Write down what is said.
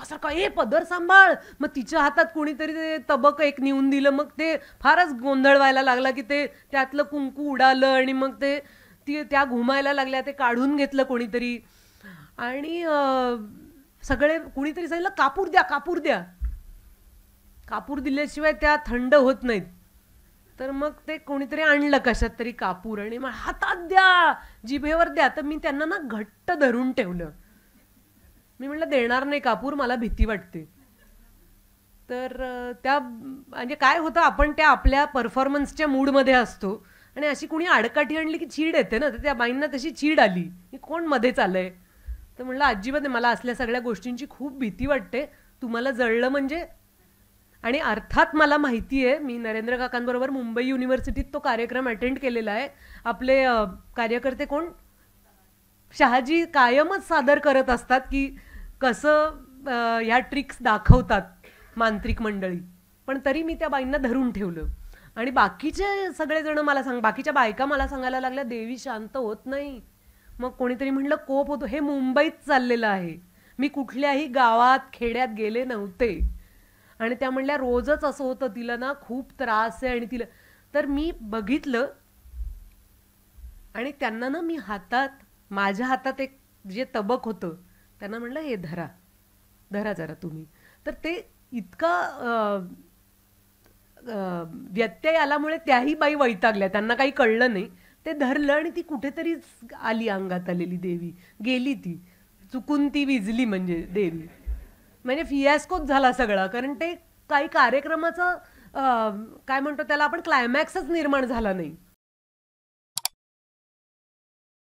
सारखा ए पदर सांभाळ. मग तिच्या हातात कोणीतरी ते तबक एक नेऊन दिलं. मग ते फारच गोंधळ व्हायला लागला की ते त्यातलं कुंकू उडालं आणि मग ते त्या घुमायला लागल्या. ते काढून घेतलं कोणीतरी आणि सगळे कुणीतरी सांगितलं कापूर द्या कापूर द्या. कापूर दिल्याशिवाय त्या थंड होत नाहीत. तर मग ते कोणीतरी आणलं कशात तरी कापूर आणि मग हातात द्या जिभेवर द्या. तर मी त्यांना ना घट्ट धरून ठेवलं. मी म्हटलं देणार नाही कापूर, मला भीती वाटते. तर त्या म्हणजे काय होतं, आपण त्या आपल्या परफॉर्मन्सच्या मूडमध्ये असतो आणि अशी कुणी आडकाठी आणली की चीड येते ना. तर त्या बाईंना तशी चीड आली की कोण मध्ये चाललंय. तर म्हटलं अजिबात नाही, मला असल्या सगळ्या गोष्टींची खूप भीती वाटते. तुम्हाला जळलं म्हणजे. आणि अर्थात मला माहिती आहे, मी नरेंद्र काकांबरोबर मुंबई युनिव्हर्सिटीत तो कार्यक्रम अटेंड केलेला आहे. आपले कार्यकर्ते कोण शहाजी कायमच सादर करत असतात की कसं ह्या ट्रिक्स दाखवतात मांत्रिक मंडळी. पण तरी मी त्या बाईंना धरून ठेवलं. आणि बाकीचे सगळेजण मला बाकीच्या बायका मला सांगायला लागल्या देवी शांत होत नाही. मग कोणीतरी म्हणलं कोप होतो. हे मुंबईत चाललेलं आहे, मी कुठल्याही गावात खेड्यात गेले नव्हते. आणि त्या म्हणल्या रोजच असं होतं, तिला ना खूप त्रास आहे. आणि तिला तर मी बघितलं आणि त्यांना ना मी माझ्या हातात एक जे तबक होतं त्यांना म्हणलं हे धरा धरा जरा तुम्ही. तर ते इतका व्यत्यय आल्यामुळे त्याही बाई वैतागल्या, त्यांना काही कळलं नाही. ते धरलं आणि ती कुठेतरी आली, अंगात आलेली देवी गेली. ती चुकून ती विजली म्हणजे देवी. म्हणजे फियास्कोच झाला सगळा. कारण ते काही कार्यक्रमाचं काय म्हणतो त्याला आपण क्लायमॅक्सच निर्माण झाला नाही.